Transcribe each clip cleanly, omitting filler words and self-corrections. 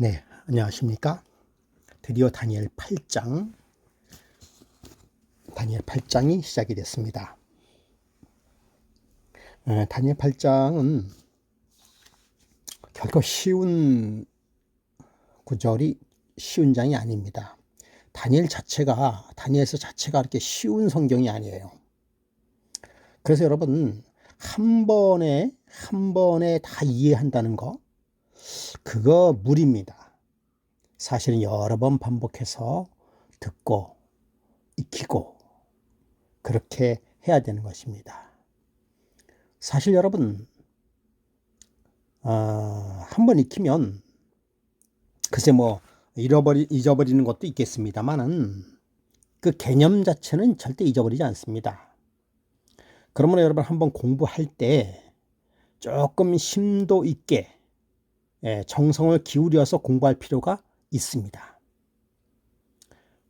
네, 안녕하십니까? 드디어 다니엘 8장이 시작이 됐습니다. 다니엘 8장은 결코 쉬운 장이 아닙니다. 다니엘서 자체가 그렇게 쉬운 성경이 아니에요. 그래서 여러분, 한 번에 다 이해한다는 거, 그거 무리입니다. 사실은 여러 번 반복해서 듣고, 익히고, 그렇게 해야 되는 것입니다. 사실 여러분, 한 번 익히면 글쎄 잊어버리는 것도 있겠습니다만은 그 개념 자체는 절대 잊어버리지 않습니다. 그러므로 여러분 한번 공부할 때 조금 심도 있게 정성을 기울여서 공부할 필요가 있습니다.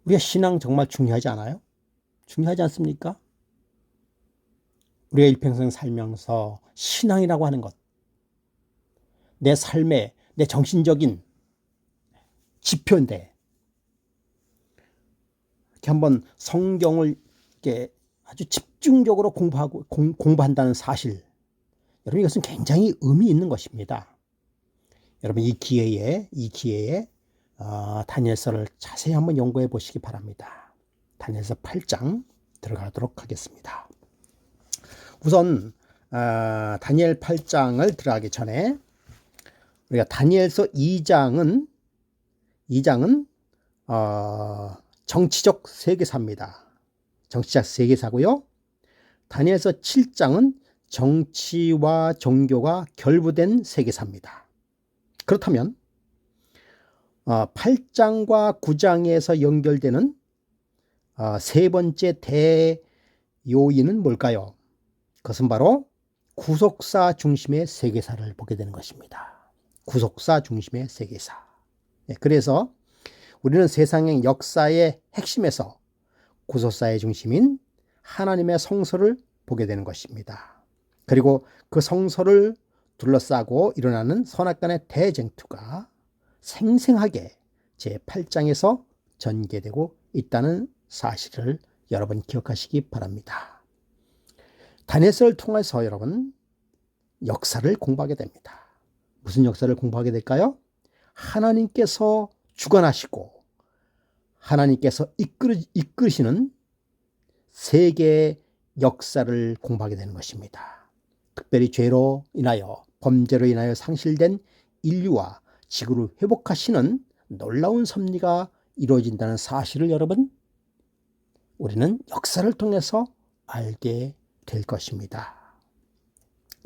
우리가 신앙 정말 중요하지 않아요? 중요하지 않습니까? 우리가 일평생 살면서 신앙이라고 하는 것, 내 삶의 내 정신적인 지표인데 이렇게 한번 성경을 이렇게 아주 집중적으로 공부한다는 사실, 여러분 이것은 굉장히 의미 있는 것입니다. 여러분 이 기회에 다니엘서를 자세히 한번 연구해 보시기 바랍니다. 다니엘서 8장 들어가도록 하겠습니다. 우선 다니엘 8장을 들어가기 전에 우리가 다니엘서 2장은 정치적 세계사입니다. 정치적 세계사고요. 다니엘서 7장은 정치와 종교가 결부된 세계사입니다. 그렇다면 8장과 9장에서 연결되는 세 번째 대요인은 뭘까요? 그것은 바로 구속사 중심의 세계사를 보게 되는 것입니다. 구속사 중심의 세계사. 그래서 우리는 세상의 역사의 핵심에서 구속사의 중심인 하나님의 성소를 보게 되는 것입니다. 그리고 그 성소를 둘러싸고 일어나는 선악간의 대쟁투가 생생하게 제8장에서 전개되고 있다는 사실을 여러분 기억하시기 바랍니다. 다니엘서를 통해서 여러분 역사를 공부하게 됩니다. 무슨 역사를 공부하게 될까요? 하나님께서 주관하시고 하나님께서 이끄시는 세계의 역사를 공부하게 되는 것입니다. 특별히 죄로 인하여 범죄로 인하여 상실된 인류와 지구를 회복하시는 놀라운 섭리가 이루어진다는 사실을 여러분 우리는 역사를 통해서 알게 될 것입니다.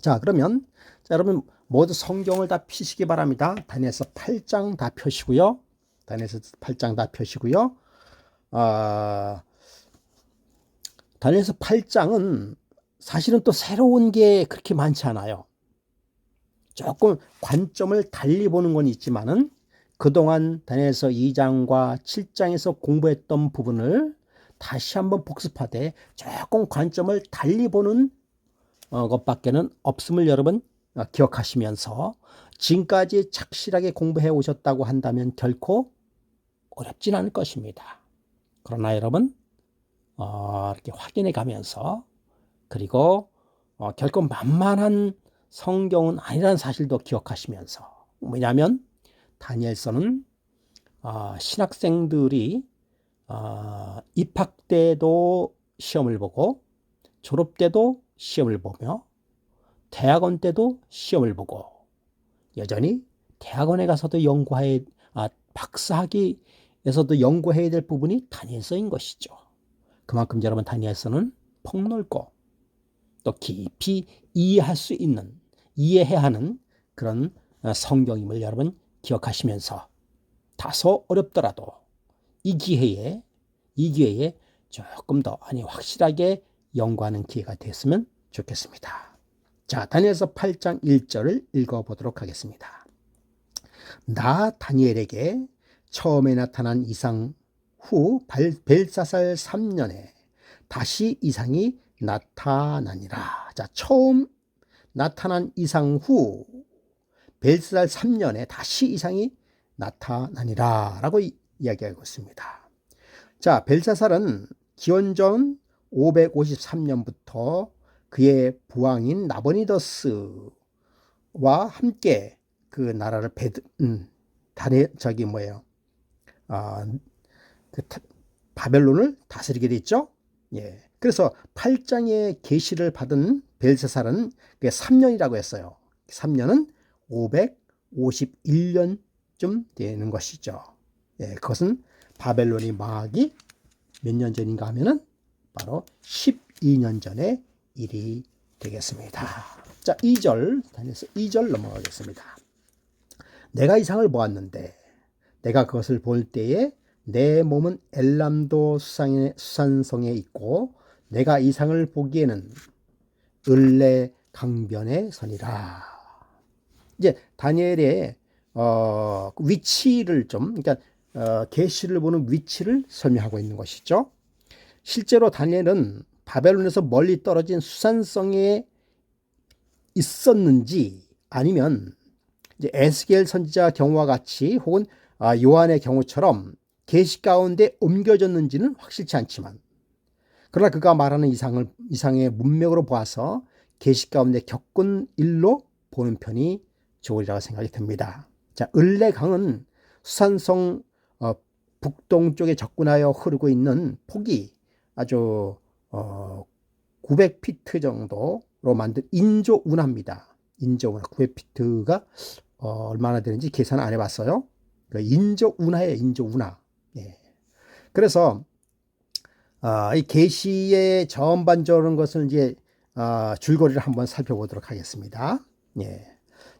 자, 그러면 여러분 모두 성경을 다 펴시기 바랍니다. 다니엘서 8장 다 펴시고요. 다니엘서 8장은 사실은 또 새로운 게 그렇게 많지 않아요. 조금 관점을 달리 보는 건 있지만은 그동안 다니엘서 2장과 7장에서 공부했던 부분을 다시 한번 복습하되 조금 관점을 달리 보는 것밖에는 없음을 여러분 기억하시면서 지금까지 착실하게 공부해 오셨다고 한다면 결코 어렵진 않을 것입니다. 그러나 여러분 이렇게 확인해 가면서 그리고 결코 만만한 성경은 아니라는 사실도 기억하시면서 왜냐하면 다니엘서는 신학생들이 입학 때도 시험을 보고 졸업 때도 시험을 보며 대학원 때도 시험을 보고 여전히 대학원에 가서도 박사학위에서도 연구해야 될 부분이 다니엘서인 것이죠. 그만큼 여러분 다니엘서는 폭넓고 또 깊이 이해해야 하는 그런 성경임을 여러분 기억하시면서 다소 어렵더라도 이 기회에 조금 더 확실하게 연구하는 기회가 됐으면 좋겠습니다. 자, 다니엘서 8장 1절을 읽어보도록 하겠습니다. 나 다니엘에게 처음에 나타난 이상 후 벨사살 3년에 다시 이상이 나타나니라. 자, 처음 나타난 이상 후 벨사살 3년에 다시 이상이 나타나니라 라고 이야기하고 있습니다. 자, 벨사살은 기원전 553년부터 그의 부왕인 나보니더스와 함께 그 나라를 바벨론을 다스리게 됐죠. 예. 그래서 8장의 계시를 받은 벨사살은 3년이라고 했어요. 3년은 551년쯤 되는 것이죠. 예. 그것은 바벨론이 망하기 몇 년 전인가 하면은 바로 12년 전의 일이 되겠습니다. 자, 2절, 다니엘서 2절 넘어가겠습니다. 내가 이상을 보았는데 내가 그것을 볼 때에 내 몸은 엘람도 수산성에 있고 내가 이상을 보기에는 을레 강변에 서니라. 이제 다니엘의 위치를 좀, 그러니까 계시를 보는 위치를 설명하고 있는 것이죠. 실제로 다니엘은 바벨론에서 멀리 떨어진 수산성에 있었는지 아니면 이제 에스겔 선지자 경우와 같이 혹은 요한의 경우처럼 계시 가운데 옮겨졌는지는 확실치 않지만, 그러나 그가 말하는 이상의 문맥으로 보아서 계시 가운데 겪은 일로 보는 편이 좋으리라고 생각이 듭니다. 자, 을레강은 수산성 북동쪽에 접근하여 흐르고 있는 폭이 아주 900피트 정도로 만든 인조 운하입니다. 인조 운하 900피트가 얼마나 되는지 계산 안 해봤어요. 인조 운하예요. 인조 운하. 예. 그래서 이 계시의 전반적인 것을 이제 줄거리를 한번 살펴보도록 하겠습니다. 예.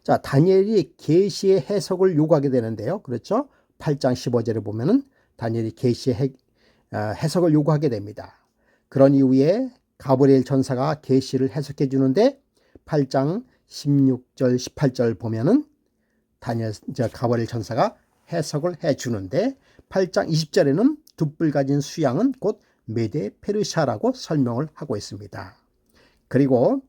자, 다니엘이 계시의 해석을 요구하게 되는데요. 그렇죠? 8장 15절에 보면은 다니엘이 계시의 해석을 요구하게 됩니다. 그런 이후에 가브리엘 천사가 계시를 해석해 주는데 8장 16절 18절 보면은 가브리엘 천사가 해석을 해 주는데 8장 20절에는 두 뿔 가진 수양은 곧 메데 페르시아라고 설명을 하고 있습니다. 그리고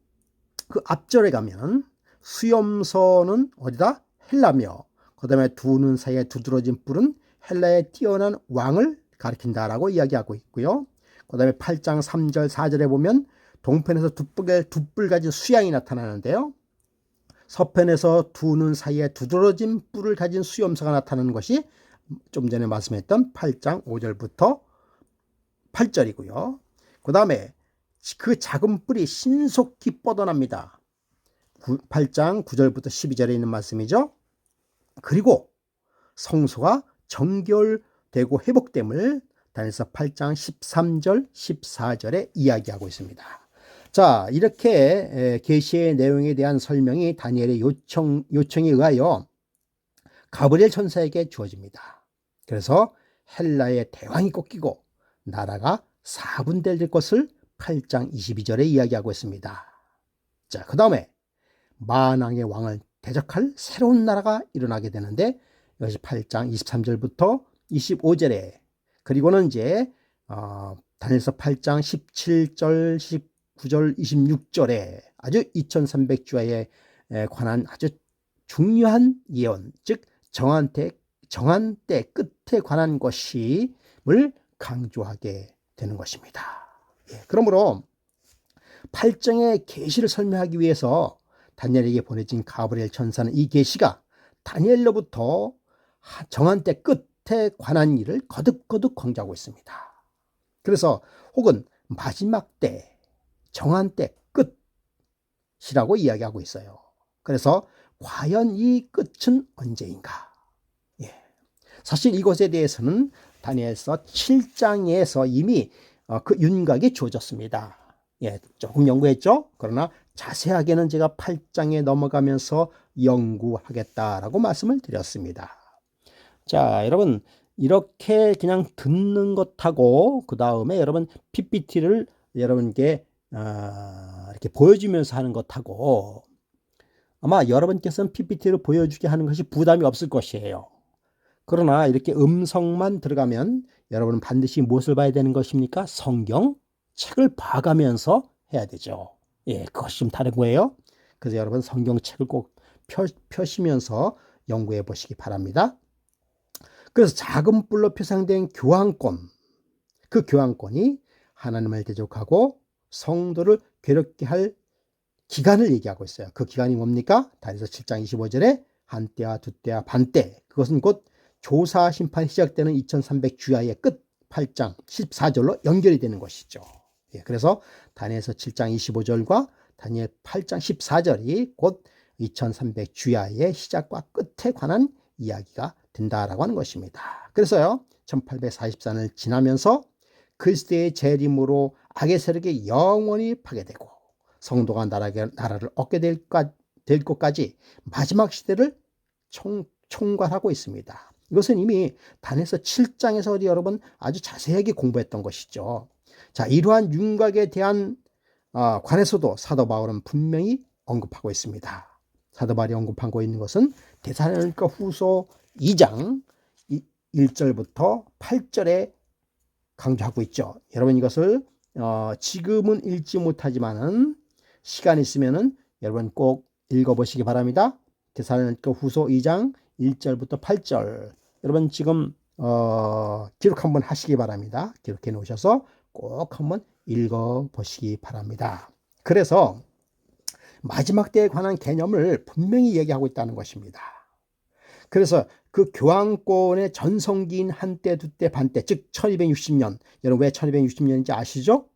그 앞절에 가면 수염서는 어디다? 헬라며, 그 다음에 두 눈 사이에 두드러진 뿔은 헬라의 뛰어난 왕을 가리킨다라고 이야기하고 있고요. 그 다음에 8장 3절 4절에 보면 동편에서 두 뿔 가진 수양이 나타나는데요. 서편에서 두 눈 사이에 두드러진 뿔을 가진 수염서가 나타나는 것이 좀 전에 말씀했던 8장 5절부터 8절이고요. 그 다음에 그 작은 뿔이 신속히 뻗어납니다. 8장 9절부터 12절에 있는 말씀이죠. 그리고 성소가 정결되고 회복됨을 다니엘서 8장 13절 14절에 이야기하고 있습니다. 자, 이렇게 계시의 내용에 대한 설명이 다니엘의 요청에 의하여 가브리엘 천사에게 주어집니다. 그래서 헬라의 대왕이 꺾이고 나라가 4분될 것을 8장 22절에 이야기하고 있습니다. 자, 그 다음에 만왕의 왕을 대적할 새로운 나라가 일어나게 되는데 이것이 8장 23절부터 25절에, 그리고는 이제 다니엘서 8장 17절 19절 26절에 아주 2300주에 관한 아주 중요한 예언, 즉 정한 때 끝에 관한 것임을 강조하게 되는 것입니다. 예, 그러므로 8장의 계시를 설명하기 위해서 다니엘에게 보내진 가브리엘 천사는 이 계시가 다니엘로부터 정한 때 끝에 관한 일을 거듭거듭 강조하고 있습니다. 그래서 혹은 마지막 때, 정한 때 끝이라고 이야기하고 있어요. 그래서 과연 이 끝은 언제인가? 예. 사실 이것에 대해서는 다니엘서 7장에서 이미 그 윤곽이 주어졌습니다. 예, 조금 연구했죠. 그러나 자세하게는 제가 8장에 넘어가면서 연구하겠다라고 말씀을 드렸습니다. 자, 여러분, 이렇게 그냥 듣는 것하고 그 다음에 여러분 PPT를 여러분께 이렇게 보여주면서 하는 것하고, 아마 여러분께서는 PPT를 보여주게 하는 것이 부담이 없을 것이에요. 그러나 이렇게 음성만 들어가면 여러분은 반드시 무엇을 봐야 되는 것입니까? 성경 책을 봐가면서 해야 되죠. 예, 그것이 좀 다른 거예요. 그래서 여러분 성경책을 꼭 펴시면서 연구해 보시기 바랍니다. 그래서 작은 뿔로 표상된 교황권, 그 교황권이 하나님을 대적하고 성도를 괴롭게 할 기간을 얘기하고 있어요. 그 기간이 뭡니까? 다니엘서 7장 25절에 한때와 두때와 반때, 그것은 곧 조사 심판이 시작되는 2300 주야의 끝 8장 14절로 연결이 되는 것이죠. 예, 그래서 다니엘서 7장 25절과 다니엘 8장 14절이 곧 2300 주야의 시작과 끝에 관한 이야기가 된다라고 하는 것입니다. 그래서요, 1844년을 지나면서 그리스도의 재림으로 악의 세력이 영원히 파괴되고 성도가 나라를 얻게 될 것까지 마지막 시대를 총괄하고 있습니다. 이것은 이미 다니엘서 7장에서 우리 여러분 아주 자세하게 공부했던 것이죠. 자, 이러한 윤곽에 대한 관해서도 사도 바울은 분명히 언급하고 있습니다. 사도 바울이 언급하고 있는 것은 데살로니가 후서 2장 1절부터 8절에 강조하고 있죠. 여러분 이것을 지금은 읽지 못하지만은 시간 있으면은 여러분 꼭 읽어보시기 바랍니다. 데살로니가 후서 2장 1절부터 8절. 여러분 지금 기록 한번 하시기 바랍니다. 기록해 놓으셔서 꼭 한번 읽어보시기 바랍니다. 그래서 마지막 때에 관한 개념을 분명히 얘기하고 있다는 것입니다. 그래서 그 교황권의 전성기인 한때, 두때, 반때, 즉 1260년. 여러분 왜 1260년인지 아시죠?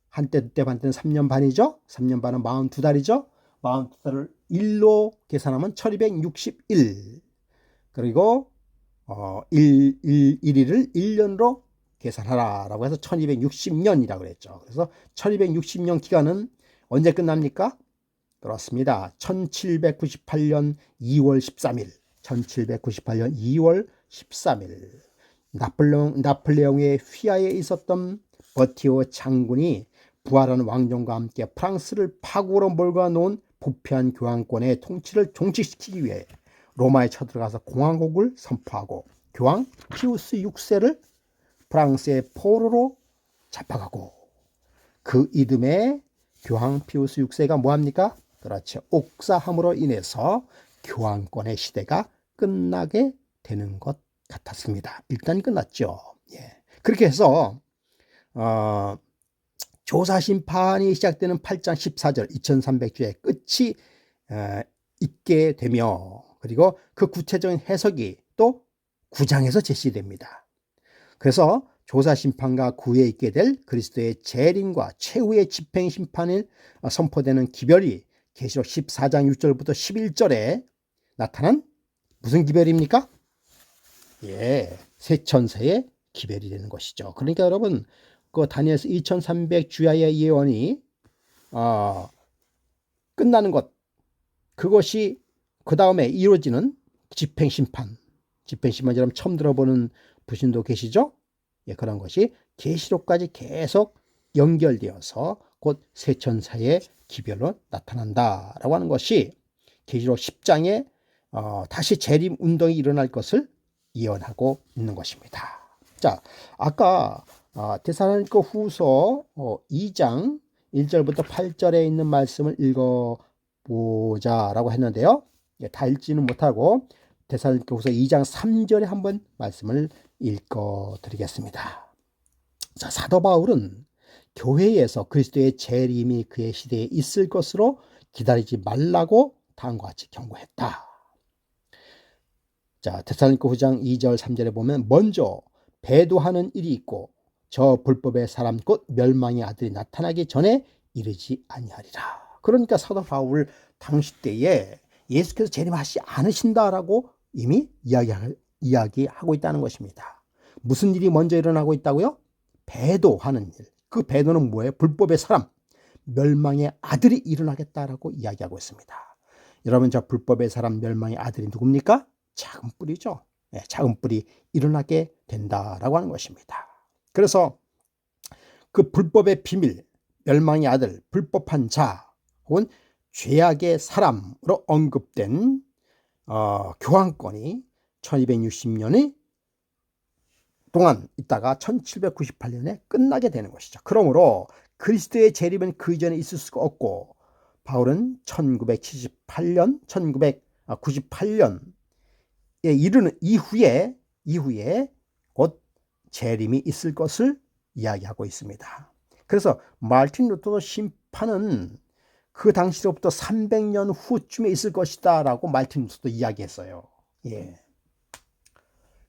한때, 두때, 반때는 3년 반이죠. 3년 반은 42달이죠. 42달을 1로 계산하면 1261. 그리고 1일을 1년으로 계산하라라고 해서 1260년이라고 그랬죠. 그래서 1260년 기간은 언제 끝납니까? 그렇습니다. 1798년 2월 13일. 1798년 2월 13일. 나폴레옹의 휘하에 있었던 버티오 장군이 부활한 왕정과 함께 프랑스를 파국으로 몰고 놓은 부패한 교황권의 통치를 종식시키기 위해 로마에 쳐들어가서 공화국을 선포하고 교황 피우스 6세를 프랑스의 포로로 잡아가고 그 이듬해 교황 피우스 6세가 뭐합니까? 그렇죠. 옥사함으로 인해서 교황권의 시대가 끝나게 되는 것 같았습니다. 일단 끝났죠. 예. 그렇게 해서 조사심판이 시작되는 8장 14절 2300주의 끝이 있게 되며 그리고 그 구체적인 해석이 또 9장에서 제시됩니다. 그래서 조사심판과 구에 있게 될 그리스도의 재림과 최후의 집행심판이 선포되는 기별이 계시록 14장 6절부터 11절에 나타난 무슨 기별입니까? 예, 새 천사의 기별이 되는 것이죠. 그러니까 여러분 그 다니엘서 2300 주야의 예언이 끝나는 것, 그것이 그 다음에 이루어지는 집행심판, 여러분 처음 들어보는 부신도 계시죠? 예, 그런 것이 계시록까지 계속 연결되어서 곧 새 천사의 기별로 나타난다라고 하는 것이 계시록 10장에 다시 재림 운동이 일어날 것을 예언하고 있는 것입니다. 자, 아까 데살로니가 후서 2장 1절부터 8절에 있는 말씀을 읽어보자라고 했는데요. 다 읽지는 못하고 데살로니가 후서 2장 3절에 한번 말씀을 읽어드리겠습니다. 자, 사도 바울은 교회에서 그리스도의 재림이 그의 시대에 있을 것으로 기다리지 말라고 다음과 같이 경고했다. 자, 데살로니가 후장 2절 3절에 보면 먼저 배도하는 일이 있고 저 불법의 사람 곧 멸망의 아들이 나타나기 전에 이르지 아니하리라. 그러니까 사도 바울 당시 때에 예수께서 재림하시지 않으신다라고 이미 이야기하고 있다는 것입니다. 무슨 일이 먼저 일어나고 있다고요? 배도하는 일. 그 배도는 뭐예요? 불법의 사람, 멸망의 아들이 일어나겠다라고 이야기하고 있습니다. 여러분 저 불법의 사람, 멸망의 아들이 누굽니까? 작은 뿔이죠. 네, 작은 뿔이 일어나게 된다라고 하는 것입니다. 그래서 그 불법의 비밀, 멸망의 아들, 불법한 자 혹은 죄악의 사람으로 언급된 교황권이 1260년이 동안 있다가 1798년에 끝나게 되는 것이죠. 그러므로 그리스도의 재림은 그 이전에 있을 수가 없고 바울은 1998년에 이르는 이후에 이후에 곧 재림이 있을 것을 이야기하고 있습니다. 그래서 마르틴 루터도 심판은 그 당시로부터 300년 후쯤에 있을 것이다 라고 마르틴 루터도 이야기했어요. 예.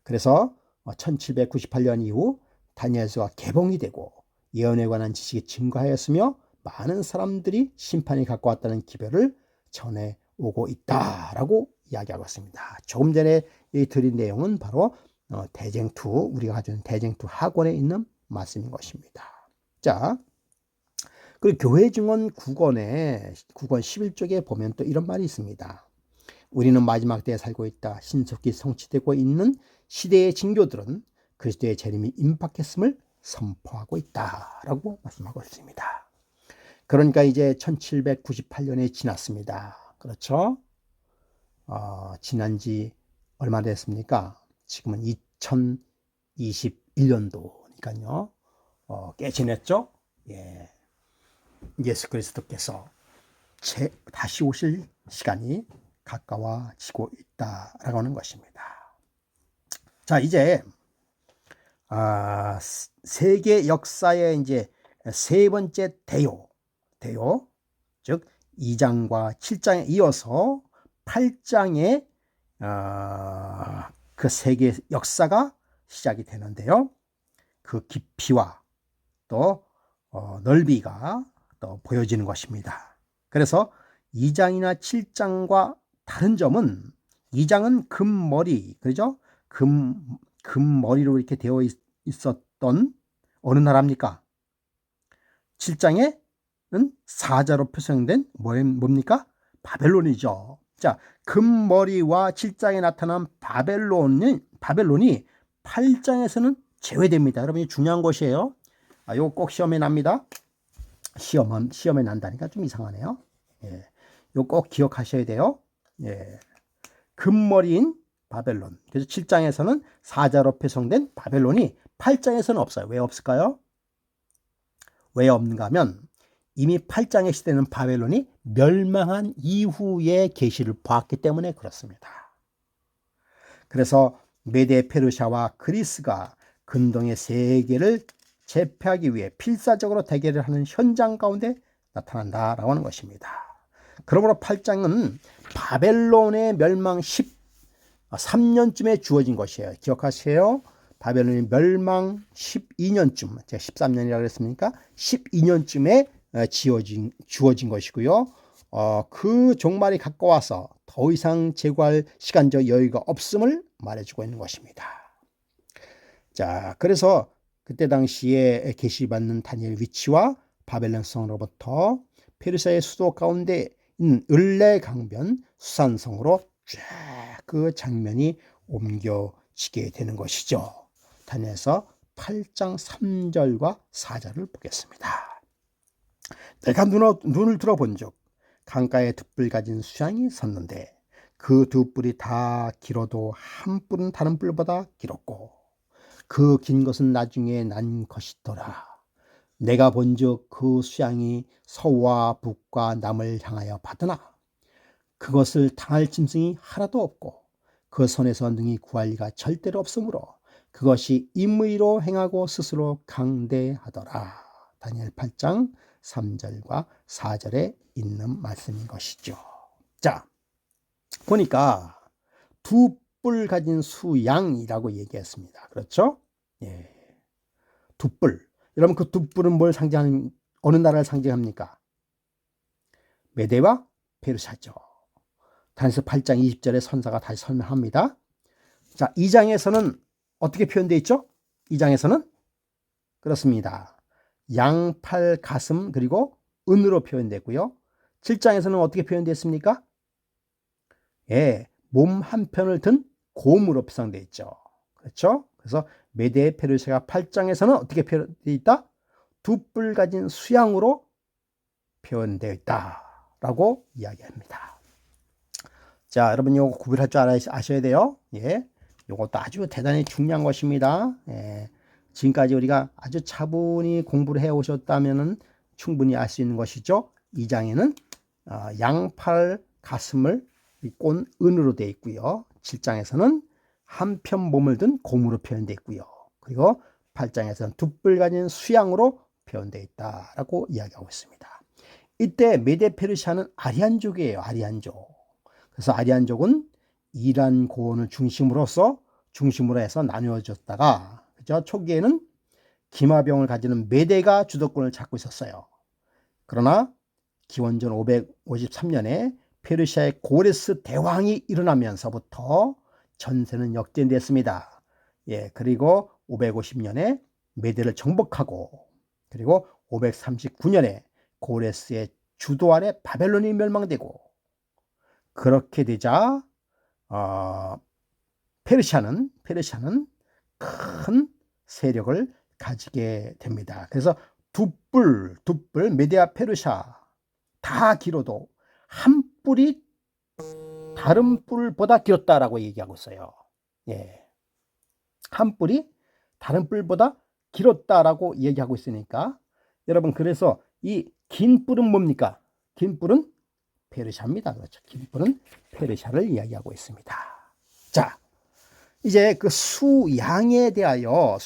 그래서 1798년 이후 다니엘서가 개봉이 되고 예언에 관한 지식이 증가하였으며 많은 사람들이 심판이 갖고 왔다는 기별을 전해오고 있다라고 이야기하고 있습니다. 조금 전에 드린 내용은 바로 대쟁투, 우리가 가지고 있는 대쟁투 학원에 있는 말씀인 것입니다. 자, 그리고 교회 증언 9권에 9권 11쪽에 보면 또 이런 말이 있습니다. 우리는 마지막 때에 살고 있다. 신속히 성취되고 있는 시대의 징조들은 그리스도의 재림이 임박했음을 선포하고 있다라고 말씀하고 있습니다. 그러니까 이제 1798년이 지났습니다. 그렇죠? 지난 지 얼마 됐습니까? 지금은 2021년도니까요. 꽤 지났죠? 예. 예수 그리스도께서 다시 오실 시간이 가까워지고 있다라고 하는 것입니다. 자, 이제 세계 역사의 이제 세 번째 대요, 즉 2장과 7장에 이어서 8장에 그 세계 역사가 시작이 되는데요. 그 깊이와 또 넓이가 또 보여지는 것입니다. 그래서 2장이나 7장과 다른 점은 2장은 금머리, 그죠? 금머리로 이렇게 되어 있었던 어느 나라입니까? 7장에는 사자로 표성된 뭡니까? 바벨론이죠. 자, 금머리와 7장에 나타난 바벨론이 8장에서는 제외됩니다. 여러분, 중요한 것이에요. 이거 꼭 시험에 납니다. 시험에 난다니까 좀 이상하네요. 예. 이거 꼭 기억하셔야 돼요. 예. 금머리인 바벨론. 그래서 7장에서는 사자로 표성된 바벨론이 8장에서는 없어요. 왜 없을까요? 왜 없는가 하면 이미 8장의 시대는 바벨론이 멸망한 이후의 계시를 보았기 때문에 그렇습니다. 그래서 메데 페르시아와 그리스가 근동의 세계를 제패하기 위해 필사적으로 대결을 하는 현장 가운데 나타난다라고 하는 것입니다. 그러므로 8장은 바벨론의 멸망 13년쯤에 주어진 것이에요. 기억하세요. 바벨론의 멸망 12년쯤, 제가 13년이라고 했습니까? 12년쯤에 주어진 것이고요. 그 종말이 가까워서 더 이상 제거할 시간적 여유가 없음을 말해주고 있는 것입니다. 자, 그래서 그때 당시에 계시받는 다니엘 위치와 바벨론 성으로부터 페르시아의 수도 가운데 있는 을레 강변 수산성으로 쫙 그 장면이 옮겨지게 되는 것이죠. 다니엘서 8장 3절과 4절을 보겠습니다. 내가 눈을 들어본 적 강가에 두 뿔 가진 수양이 섰는데 그 두 뿔이 다 길어도 한 뿔은 다른 뿔보다 길었고 그 긴 것은 나중에 난 것이더라. 내가 본즉 그 수양이 서와 북과 남을 향하여 받으나 그것을 당할 짐승이 하나도 없고 그 손에서 능히 구할 리가 절대로 없으므로 그것이 임의로 행하고 스스로 강대하더라. 다니엘 8장 3절과 4절에 있는 말씀인 것이죠. 자, 보니까 두 뿔 가진 수양이라고 얘기했습니다. 그렇죠? 예. 두 뿔. 여러분, 그 두 뿔은 뭘 상징하는, 어느 나라를 상징합니까? 메데와 페르시아죠. 다니엘서 8장 20절에 선사가 다시 설명합니다. 자, 2장에서는 어떻게 표현되어 있죠? 2장에서는 그렇습니다. 양팔 가슴 그리고 은으로 표현되고요. 7장에서는 어떻게 표현되었습니까? 예, 몸 한편을 든 곰으로 표상되어 있죠. 그렇죠? 그래서 메데 페르시아가 8장에서는 어떻게 표현되어 있다? 두 뿔 가진 수양으로 표현되어 있다라고 이야기합니다. 자, 여러분 이거 구별할 줄 아셔야 돼요. 예, 이것도 아주 대단히 중요한 것입니다. 예, 지금까지 우리가 아주 차분히 공부를 해 오셨다면은 충분히 알 수 있는 것이죠. 2장에는 양팔 가슴을 꼰 은으로 되어 있고요. 7장에서는 한편 몸을 든 곰으로 표현되어 있고요. 그리고 8장에서는 두 뿔 가진 수양으로 표현되어 있다라고 이야기하고 있습니다. 이때 메데 페르시아는 아리안족이에요. 아리안족. 그래서 아리안족은 이란 고원을 중심으로 해서 나누어졌다가, 그죠? 초기에는 기마병을 가지는 메데가 주도권을 잡고 있었어요. 그러나 기원전 553년에 페르시아의 고레스 대왕이 일어나면서부터 전세는 역전됐습니다. 예, 그리고 550년에 메데를 정복하고, 그리고 539년에 고레스의 주도 아래 바벨론이 멸망되고, 그렇게 되자 페르시아는 큰 세력을 가지게 됩니다. 그래서 두 뿔 메데와 페르시아 다 길어도 한 뿔이 다른 뿔보다 길었다라고 얘기하고 있어요. 예. 한 뿔이 다른 뿔보다 길었다라고 얘기하고 있으니까, 여러분, 그래서 이 긴 뿔은 뭡니까? 긴 뿔은 페르시아입니다. 그렇죠. 긴 뿔은 페르시아를 이야기하고 있습니다. 자, 이제 그 수양에 대하여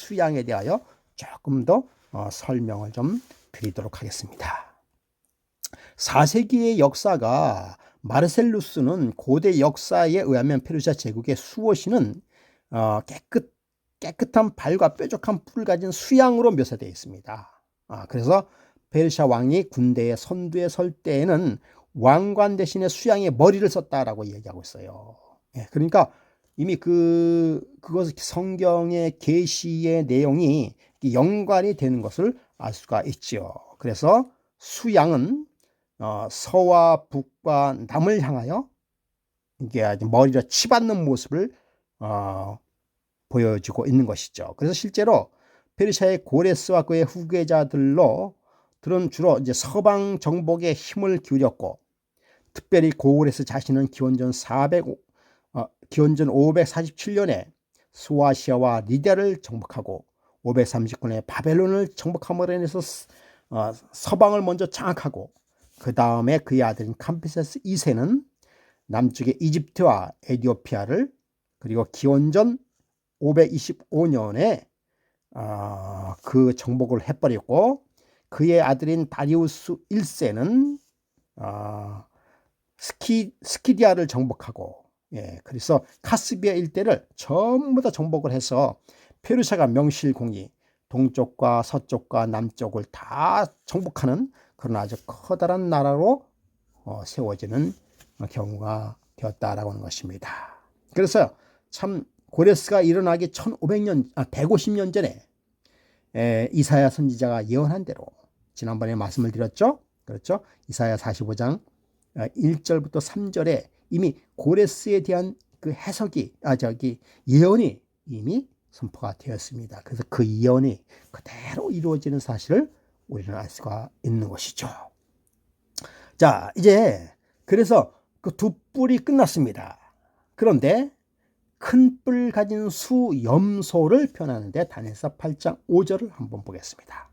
조금 더 설명을 좀 드리도록 하겠습니다. 4세기의 역사가, 마르셀루스는 고대 역사에 의하면 페르시아 제국의 수호신은 깨끗한 발과 뾰족한 뿔을 가진 수양으로 묘사되어 있습니다. 그래서 페르시아 왕이 군대의 선두에 설 때에는 왕관 대신에 수양의 머리를 썼다라고 얘기하고 있어요. 예, 그러니까 이미 그것 성경의 계시의 내용이 연관이 되는 것을 알 수가 있지요. 그래서 수양은 서와 북과 남을 향하여 이게 머리를 치받는 모습을 보여주고 있는 것이죠. 그래서 실제로 페르시아의 고레스와 그의 후계자들은 주로 이제 서방 정복에 힘을 기울였고, 특별히 고레스 자신은 기원전 547년에 소아시아와 리디아를 정복하고 539년에 바벨론을 정복함으로 인해서 서방을 먼저 장악하고, 그 다음에 그의 아들인 캄비세스 2세는 남쪽의 이집트와 에티오피아를, 그리고 기원전 525년에 그 정복을 해버렸고, 그의 아들인 다리우스 1세는 스키디아를 정복하고, 예, 그래서 카스비아 일대를 전부 다 정복을 해서 페르시아가 명실공히 동쪽과 서쪽과 남쪽을 다 정복하는 그런 아주 커다란 나라로 세워지는 경우가 되었다라고 하는 것입니다. 그래서 참 고레스가 일어나기 150년 전에 이사야 선지자가 예언한 대로, 지난번에 말씀을 드렸죠. 그렇죠? 이사야 45장 1절부터 3절에 이미 고레스에 대한 그 해석이 예언이 이미 선포가 되었습니다. 그래서 그 예언이 그대로 이루어지는 사실을 우리는 알 수가 있는 것이죠. 자, 이제 그래서 그 두 뿔이 끝났습니다. 그런데 큰 뿔 가진 수염소를 표현하는데 다니엘서 8장 5절을 한번 보겠습니다.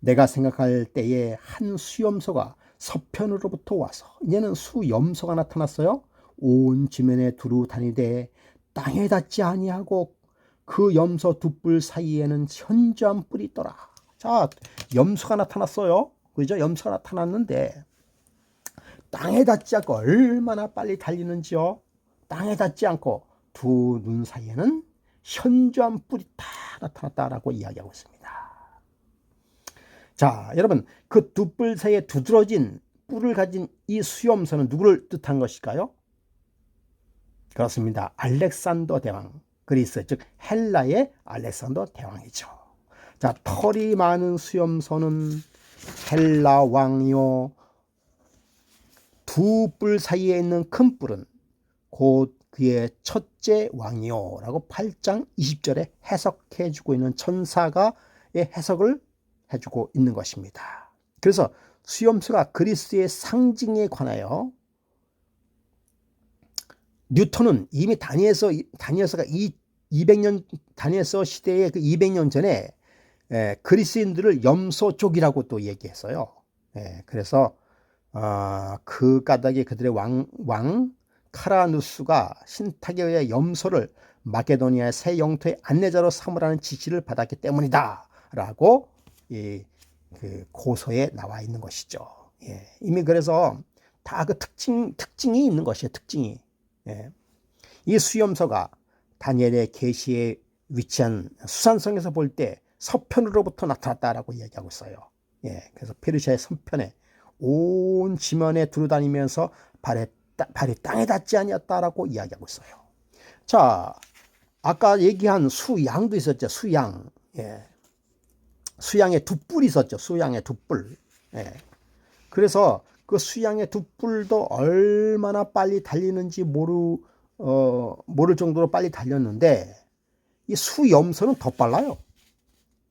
내가 생각할 때에 한 수염소가 서편으로부터 와서, 이제는 수염소가 나타났어요. 온 지면에 두루 다니되 땅에 닿지 아니하고 그 염소 두 뿔 사이에는 현저한 뿔이 있더라. 자, 염소가 나타났어요. 그죠? 염소가 나타났는데 땅에 닿지 않고 얼마나 빨리 달리는지요. 땅에 닿지 않고 두 눈 사이에는 현저한 뿔이 다 나타났다라고 이야기하고 있습니다. 자, 여러분, 그 두 뿔 사이에 두드러진 뿔을 가진 이 수염소는 누구를 뜻한 것일까요? 그렇습니다. 알렉산더 대왕, 그리스, 즉 헬라의 알렉산더 대왕이죠. 자, 털이 많은 수염소는 헬라 왕이요, 두 뿔 사이에 있는 큰 뿔은 곧 그의 첫째 왕이요 라고 8장 20절에 해석해주고 있는 천사가의 해석을 해주고 있는 것입니다. 그래서 수염소가 그리스의 상징에 관하여 뉴턴은 이미 다니엘서가 200년 다니엘서 시대의 그 200년 전에 그리스인들을 염소족이라고 또 얘기했어요. 그래서 그 까닭에 그들의 왕 카라누스가 신탁에 의해 염소를 마게도니아의 새 영토의 안내자로 삼으라는 지시를 받았기 때문이다 라고 그 고소에 나와 있는 것이죠. 예, 이미 그래서 다 그 특징이 있는 것이에요. 특징이. 예. 이 수염소가 다니엘의 계시에 위치한 수산성에서 볼 때 서편으로부터 나타났다라고 이야기하고 있어요. 예, 그래서 페르시아의 서편에 온 지면에 두루다니면서 발이 땅에 닿지 아니었다라고 이야기하고 있어요. 자, 아까 얘기한 수양도 있었죠. 수양. 예. 수양의 두 뿔이 있었죠. 수양의 두 뿔. 예. 그래서 그 수양의 두 뿔도 얼마나 빨리 달리는지 모를 정도로 빨리 달렸는데 이 수염소는 더 빨라요.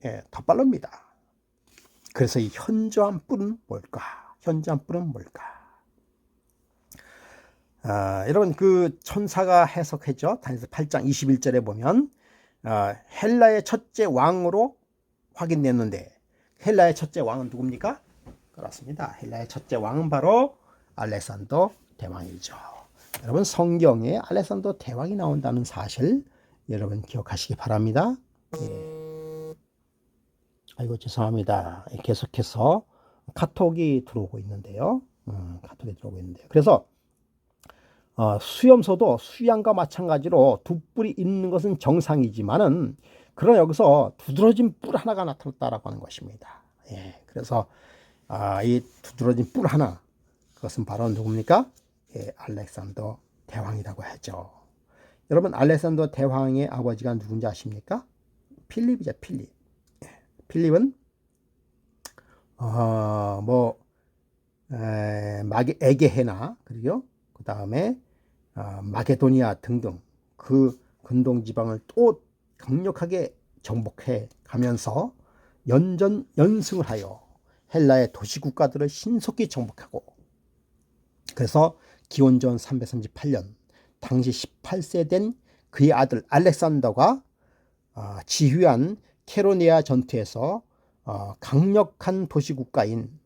예, 더 빠릅니다. 그래서 이 현저한 뿔은 뭘까? 현저한 뿔은 뭘까? 여러분 그 천사가 해석했죠. 다니엘서 8장 21절에 보면 헬라의 첫째 왕으로 확인됐는데 헬라의 첫째 왕은 누굽니까? 그렇습니다. 헬라의 첫째 왕은 바로 알렉산더 대왕이죠. 여러분 성경에 알렉산더 대왕이 나온다는 사실 여러분 기억하시기 바랍니다. 예. 아이고 죄송합니다. 계속해서 카톡이 들어오고 있는데요. 카톡이 들어오고 있는데요. 그래서 수염소도 수양과 마찬가지로 두 뿔이 있는 것은 정상이지만은 그러나 여기서 두드러진 뿔 하나가 나타났다라고 하는 것입니다. 예, 그래서 이 두드러진 뿔 하나 그것은 바로 누굽니까? 예, 알렉산더 대왕이라고 하죠. 여러분 알렉산더 대왕의 아버지가 누군지 아십니까? 필립이죠. 필립. 예, 필립은 에게해나 그리고 그 다음에 마게도니아 등등 그 근동 지방을 또 강력하게 정복해 가면서 연승을 하여 헬라의 도시 국가들을 신속히 정복하고 그래서 기원전 338년 당시 18세 된 그의 아들 알렉산더가 지휘한 케로네아 전투에서 강력한 도시 국가인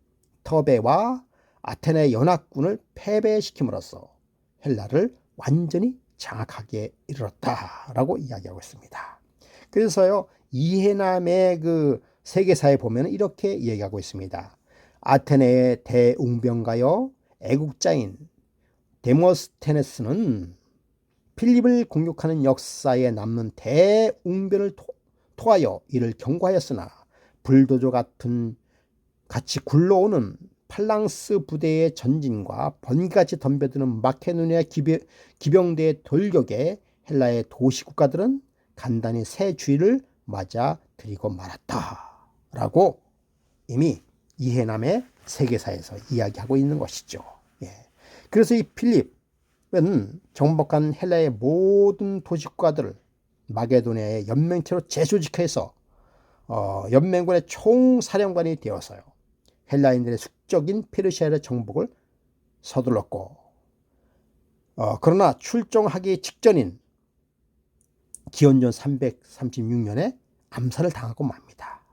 터베와 아테네 연합군을 패배시킴으로써 헬라를 완전히 장악하게 이르렀다라고 이야기하고 있습니다. 그래서요 이해남의 그 세계사에 보면 이렇게 이야기하고 있습니다. 아테네의 대웅병가여 애국자인 데모스테네스는 필립을 공격하는 역사에 남는 대웅변을 토하여 이를 경고하였으나 불도저 같이 굴러오는 팔랑스 부대의 전진과 번개같이 덤벼드는 마케도니아 기병대의 돌격에 헬라의 도시 국가들은 간단히 새 주의를 맞아 들이고 말았다라고 이미 이해남의 세계사에서 이야기하고 있는 것이죠. 예. 그래서 이 필립은 정복한 헬라의 모든 도시 국가들을 마게도니아의 연맹체로 재조직해서 연맹군의 총사령관이 되어서요. 헬라인들의 숙적인 페르시아의 정복을 서둘렀고 그러나 출정하기 직전인 기원전 336년에 암살을 당하고 맙니다.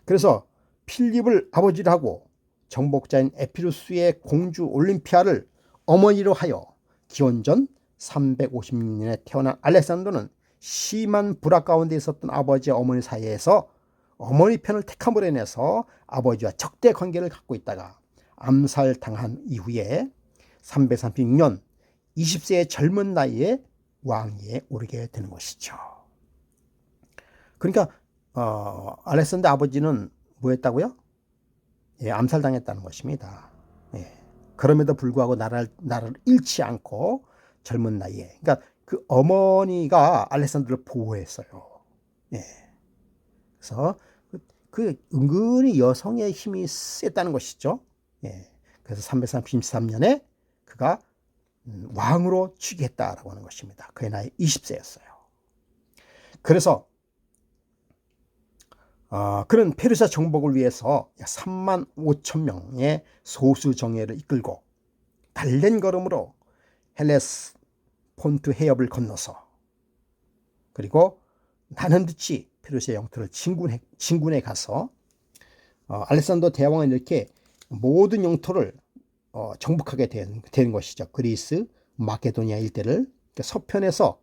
그래서 필립을 아버지로 하고 정복자인 에피루스의 공주 올림피아를 어머니로 하여 기원전 356년에 태어난 알렉산더는 심한 불화 가운데 있었던 아버지와 어머니 사이에서 어머니 편을 택함으로 인해서 아버지와 적대 관계를 갖고 있다가 암살당한 이후에 336년 20세의 젊은 나이에 왕위에 오르게 되는 것이죠. 그러니까 알렉산더 아버지는 뭐 했다고요? 예, 암살당했다는 것입니다. 예. 그럼에도 불구하고 나라를 잃지 않고 젊은 나이에 그러니까 그 어머니가 알렉산더를 보호했어요. 예. 그래서 그 은근히 여성의 힘이 셌다는 것이죠. 예. 그래서 333년에 그가 왕으로 즉위했다라고 하는 것입니다. 그의 나이 20세였어요. 그래서 그는 페르시아 정복을 위해서 3만 5천 명의 소수 정예를 이끌고 달랜 걸음으로 헬레스폰트 해협을 건너서 그리고 나는 듯이 페르시아 영토를 진군해 가서 알렉산더 대왕은 이렇게 모든 영토를 정복하게 되는 것이죠. 그리스, 마케도니아 일대를 서편에서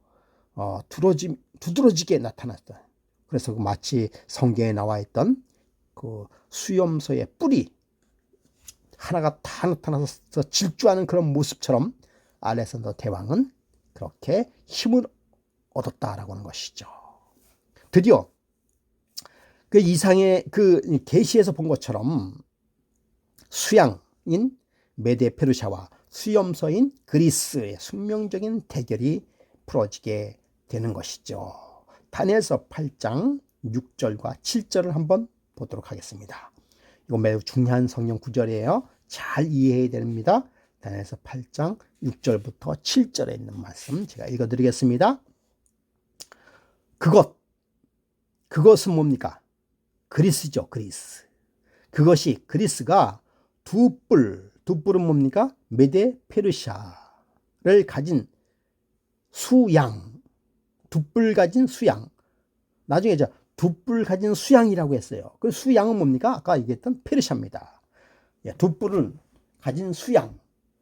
두드러지게 나타났다. 그래서 마치 성경에 나와 있던 그 수염소의 뿔이 하나가 다 나타나서 질주하는 그런 모습처럼 알렉산더 대왕은 그렇게 힘을 얻었다라고 하는 것이죠. 드디어 그 이상의 그 계시에서 본 것처럼 수양인 메데 페르시아와 수염소인 그리스의 숙명적인 대결이 풀어지게 되는 것이죠. 다니엘서 8장 6절과 7절을 한번 보도록 하겠습니다. 이거 매우 중요한 성경 구절이에요. 잘 이해해야 됩니다. 다니엘서 8장 6절부터 7절에 있는 말씀 제가 읽어드리겠습니다. 그것은 뭡니까? 그리스죠. 그리스. 그것이 그리스가 두 뿔은 뭡니까? 메데 페르시아를 가진 수양, 두 뿔 가진 수양. 나중에 두 뿔 가진 수양이라고 했어요. 그 수양은 뭡니까? 아까 얘기했던 페르시아입니다. 두 뿔을 가진 수양.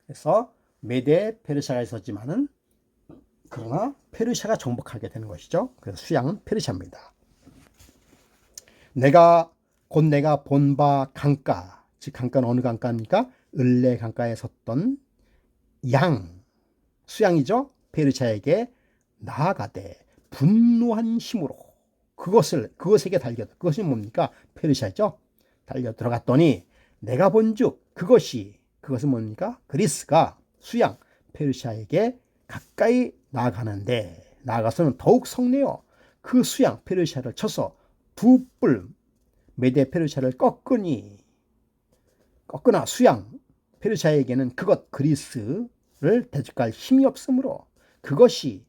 그래서 메데 페르시아가 있었지만은 그러나 페르시아가 정복하게 되는 것이죠. 그래서 수양은 페르시아입니다. 내가 본바 강가, 즉 강가는 어느 강가입니까? 을레 강가에 섰던 수양이죠. 페르시아에게 나아가되 분노한 힘으로 그것에게 달려들. 그것이 뭡니까? 페르시아죠. 달려 들어갔더니 내가 본즉 그것은 뭡니까? 그리스가 수양 페르시아에게 가까이 나아가서는 더욱 성내어 그 수양 페르시아를 쳐서 두 뿔 메데 페르시아를 꺾으나 수양 페르시아에게는 그것 그리스를 대적할 힘이 없으므로 그것이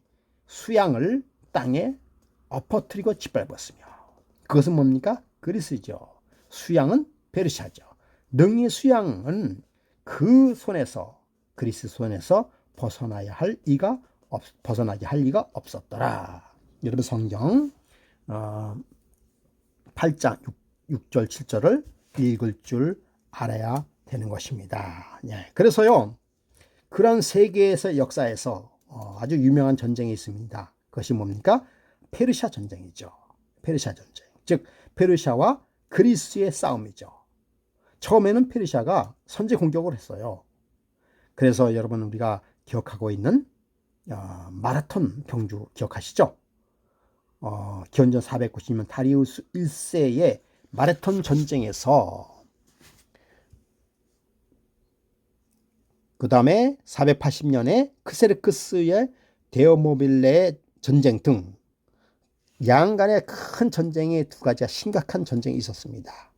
수양을 땅에 엎어뜨리고 짓밟았으며 그것은 뭡니까? 그리스죠. 수양은 페르시아죠. 능히 수양은 그리스 손에서 벗어나게 할 리가 없었더라. 여러분 성경 8장 6절 7절을 읽을 줄 알아야 되는 것입니다. 그래서요 그런 세계에서 역사에서 아주 유명한 전쟁이 있습니다. 그것이 뭡니까? 페르시아 전쟁이죠. 페르시아 전쟁. 즉 페르시아와 그리스의 싸움이죠. 처음에는 페르시아가 선제 공격을 했어요. 그래서 여러분 우리가 기억하고 있는 마라톤 경주 기억하시죠? 기원전 490년 다리우스 1세의 마라톤 전쟁에서 그 다음에 480년에 크세르크스의 데오모빌레 전쟁 등 양간의 큰 전쟁의 두 가지가 심각한 전쟁이 있었습니다.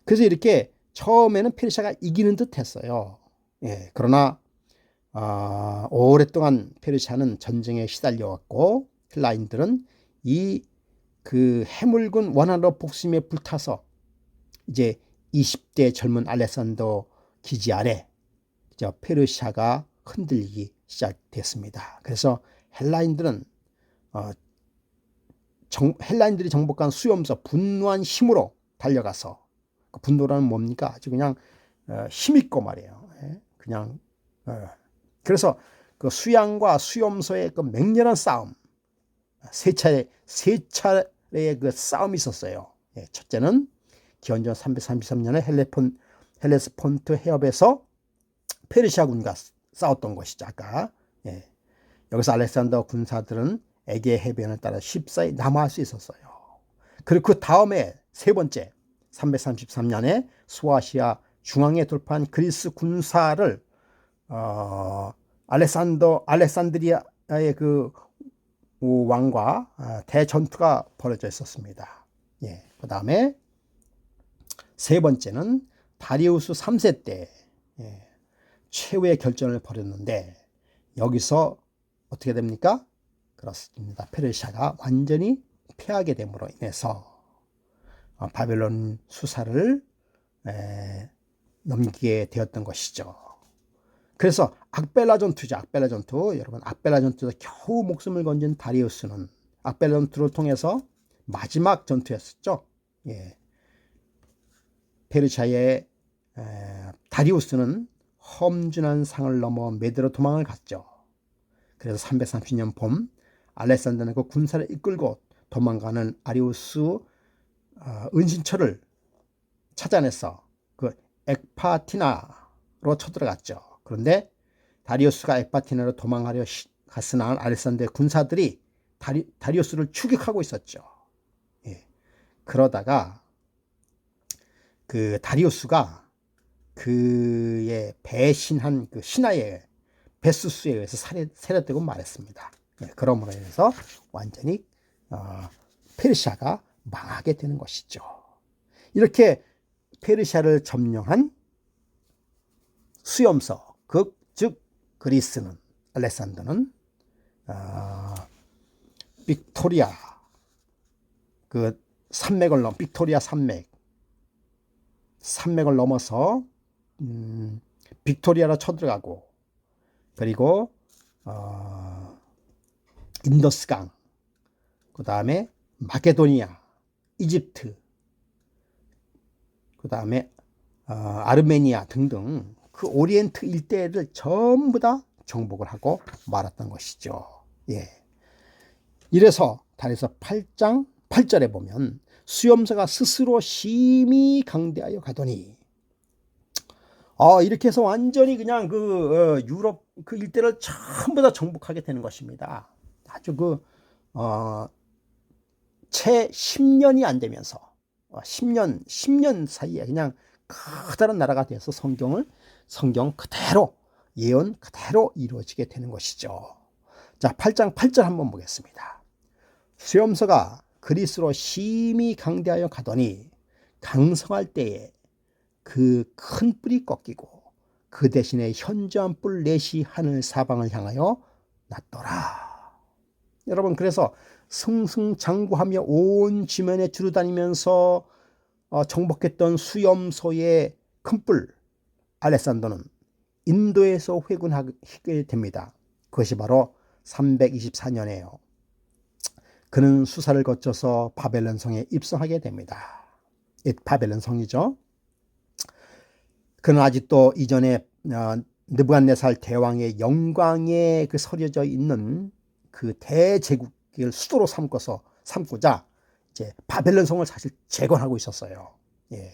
그래서 이렇게 처음에는 페르시아가 이기는 듯 했어요. 그러나 오랫동안 페르시아는 전쟁에 시달려왔고 헬라인들은 그 해물군 원하로 복심에 불타서 이제 20대 젊은 알렉산더 기지 아래 페르시아가 흔들리기 시작됐습니다. 그래서 헬라인들이 정복한 수염소 분노한 힘으로 달려가서 그 분노라는 뭡니까? 아주 그냥 힘있고 말이에요. 그래서 그 수양과 수염소의 그 맹렬한 싸움 세 차례의 그 싸움이 있었어요. 첫째는 기원전 333년에 헬레스폰트 해협에서 페르시아군과 싸웠던 것이죠. 아까 여기서 알렉산더 군사들은 에게 해변을 따라 쉽사리 남아할 수 있었어요. 그리고 그 다음에 세 번째 333년에 소아시아 중앙에 돌파한 그리스 군사를 알렉산드리아의 그 왕과 대전투가 벌어져 있었습니다. 그 다음에 세 번째는 다리우스 3세 때 최후의 결전을 벌였는데 여기서 어떻게 됩니까? 그렇습니다. 페르시아가 완전히 패하게 됨으로 인해서 바벨론 수사를 넘기게 되었던 것이죠. 그래서 악벨라 전투죠. 악벨라 전투. 여러분 악벨라 전투에서 겨우 목숨을 건진 다리우스는 악벨라 전투를 통해서 마지막 전투였었죠. 페르시아의 다리우스는 험준한 상을 넘어 메대로 도망을 갔죠. 그래서 330년 봄 알렉산더는 그 군사를 이끌고 도망가는 아리우스 은신처를 찾아내서 그 엑파티나로 쳐들어갔죠. 그런데 다리우스가 엑파티나로 도망하려 갔으나 알렉산더의 군사들이 다리우스를 추격하고 있었죠. 예. 그러다가 그 다리우스가 그의 배신한 그 신하의 베스수에 의해서 세례되고 말했습니다. 예. 그러므로 인해서 완전히 페르시아가 망하게 되는 것이죠. 이렇게 페르시아를 점령한 수염서, 즉 그리스는 알렉산더는 빅토리아 그 산맥을 빅토리아 산맥을 넘어서 빅토리아로 쳐들어가고, 그리고 인더스강, 그 다음에 마케도니아, 이집트, 그 다음에 아르메니아 등등 그 오리엔트 일대를 전부 다 정복을 하고 말았던 것이죠. 예. 이래서 다니엘서 8장 8절에 보면 수염서가 스스로 심히 강대하여 가더니, 이렇게 해서 완전히 그냥 그 유럽 그 일대를 전부 다 정복하게 되는 것입니다. 아주 채 10년이 안 되면서 10년 사이에 그냥 커다란 나라가 돼서 성경 그대로 예언 그대로 이루어지게 되는 것이죠. 자, 8장 8절 한번 보겠습니다. 수염서가 그리스로 심히 강대하여 가더니 강성할 때에 그 큰 뿔이 꺾이고 그 대신에 현저한 뿔 넷이 하늘 사방을 향하여 났더라. 여러분, 그래서 승승장구하며 온 지면에 두루다니면서 정복했던 수염소의 큰 뿔 알렉산더는 인도에서 회군하게 됩니다. 그것이 바로 324년이에요. 그는 수사를 거쳐서 바벨론 성에 입성하게 됩니다. 바벨론 성이죠. 그는 아직도 이전에 느부갓네살 대왕의 영광에 그 서려져 있는 그 대제국을 수도로 삼고자 이제 바벨론 성을 사실 재건하고 있었어요. 예.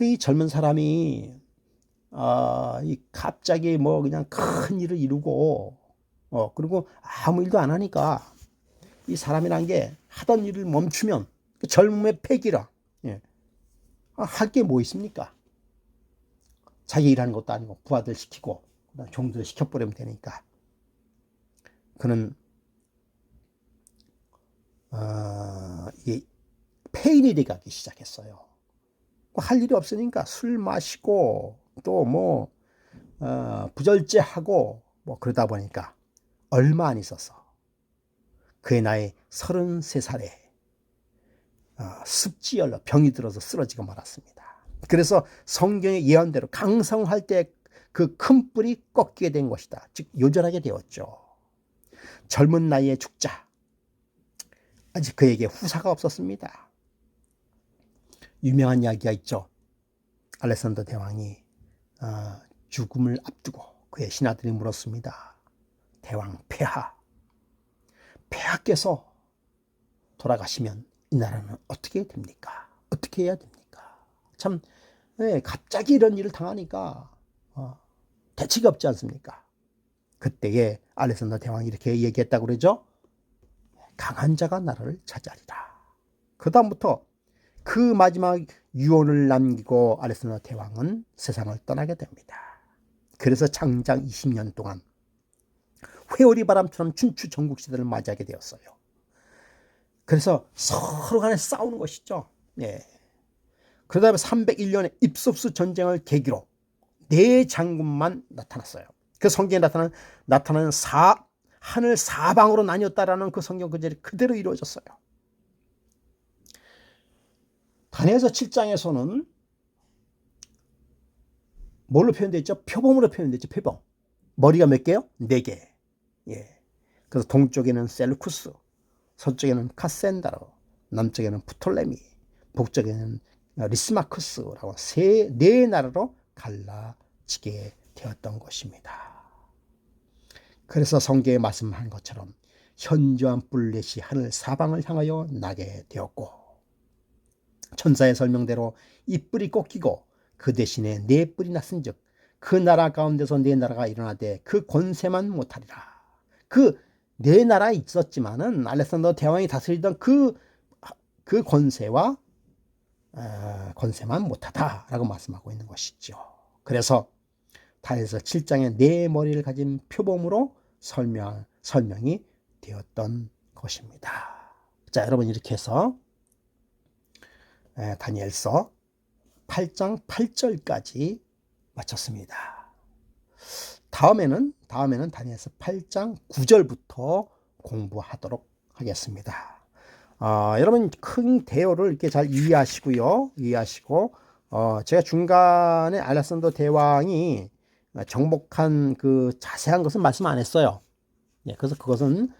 이 젊은 사람이 갑자기 뭐 그냥 큰 일을 이루고 그리고 아무 일도 안 하니까 이 사람이란 게 하던 일을 멈추면 그 젊음의 패기라. 예. 할 게 뭐 있습니까? 자기 일하는 것도 아니고 부하들 시키고 종들 시켜버리면 되니까. 그는 이게 폐인이 돼가기 시작했어요. 할 일이 없으니까 술 마시고 또 뭐 부절제하고 뭐 그러다 보니까 얼마 안 있어서 그의 나이 33살에 습지열로 병이 들어서 쓰러지고 말았습니다. 그래서 성경의 예언대로 강성할 때 그 큰 뿔이 꺾이게 된 것이다. 즉 요절하게 되었죠. 젊은 나이에 죽자. 아직 그에게 후사가 없었습니다. 유명한 이야기가 있죠. 알렉산더 대왕이 죽음을 앞두고 그의 신하들이 물었습니다. 대왕 폐하께서 돌아가시면 이 나라는 어떻게 됩니까? 어떻게 해야 됩니까? 참 갑자기 이런 일을 당하니까 대책이 없지 않습니까? 그때에 알렉산더 대왕이 이렇게 얘기했다고 그러죠. 강한 자가 나라를 차지하리라. 그 다음부터 그 마지막 유언을 남기고 알렉산더 대왕은 세상을 떠나게 됩니다. 그래서 장장 20년 동안 회오리 바람처럼 춘추 전국 시대를 맞이하게 되었어요. 그래서 서로 간에 싸우는 것이죠. 예. 그 다음에 301년에 입섭수 전쟁을 계기로 네 장군만 나타났어요. 그 성경에 나타나는 하늘 사방으로 나뉘었다라는 그 성경 구절이 그대로 이루어졌어요. 다니엘서 7장에서는 뭘로 표현되어 있죠? 표범으로 표현되어 있죠. 표범. 머리가 몇 개요? 4개. 예. 그래서 동쪽에는 셀루쿠스, 서쪽에는 카센다로, 남쪽에는 프톨레미, 북쪽에는 리스마쿠스라고 네 나라로 갈라 이루어지게 되었던 것입니다. 그래서 성경에 말씀한 것처럼 현저한 뿔렛이 하늘 사방을 향하여 나게 되었고, 천사의 설명대로 이 뿔이 꺾이고 그 대신에 네 뿔이 났은즉 그 나라 가운데서 네 나라가 일어나되 그 권세만 못하리라. 그 네 나라 있었지만은 알렉산더 대왕이 다스리던 그 권세와 권세만 못하다라고 말씀하고 있는 것이죠. 그래서 다니엘서 7장에 네 머리를 가진 표범으로 설명이 되었던 것입니다. 자, 여러분, 이렇게 해서 다니엘서 8장 8절까지 마쳤습니다. 다음에는 다니엘서 8장 9절부터 공부하도록 하겠습니다. 여러분, 큰 대요를 이렇게 잘 이해하시고, 제가 중간에 알렉산더 대왕이 정복한 그 자세한 것은 말씀 안 했어요. 그래서 그것은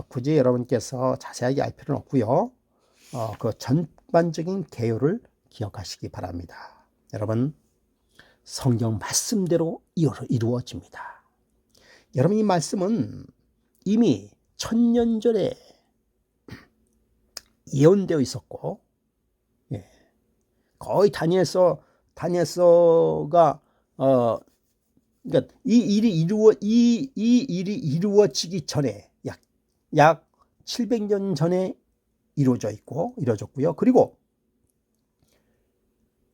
굳이 여러분께서 자세하게 알 필요는 없고요. 그 전반적인 개요를 기억하시기 바랍니다. 여러분, 성경 말씀대로 이루어집니다. 여러분, 이 말씀은 이미 1000년 전에 예언되어 있었고, 거의 다니엘서가 그러니까 이 일이 이루어지기 전에 약 700년 전에 이루어졌고요. 그리고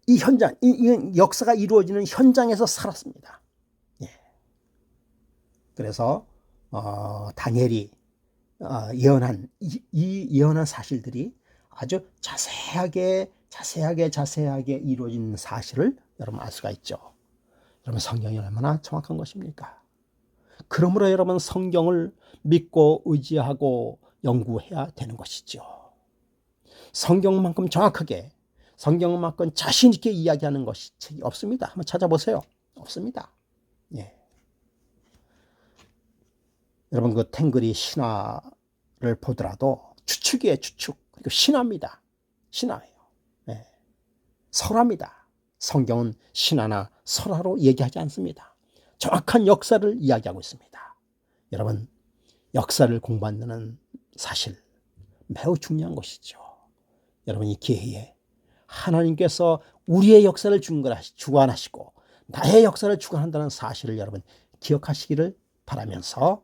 이 현장, 이 역사가 이루어지는 현장에서 살았습니다. 그래서 다니엘이 예언한 이 예언한 사실들이 아주 자세하게 이루어진 사실을 여러분 알 수가 있죠. 여러분, 성경이 얼마나 정확한 것입니까? 그러므로 여러분, 성경을 믿고 의지하고 연구해야 되는 것이죠. 성경만큼 정확하게, 성경만큼 자신 있게 이야기하는 것이 책이 없습니다. 한번 찾아보세요. 없습니다. 여러분, 그 탱글이 신화를 보더라도 추측이에요. 추측. 그리고 신화입니다. 신화예요. 설화입니다. 성경은 신화나 설화로 얘기하지 않습니다. 정확한 역사를 이야기하고 있습니다. 여러분, 역사를 공부한다는 사실 매우 중요한 것이죠. 여러분, 이 기회에 하나님께서 우리의 역사를 주관하시고 나의 역사를 주관한다는 사실을 여러분 기억하시기를 바라면서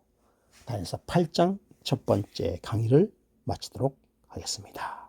다니엘서 8장 첫 번째 강의를 마치도록 하겠습니다.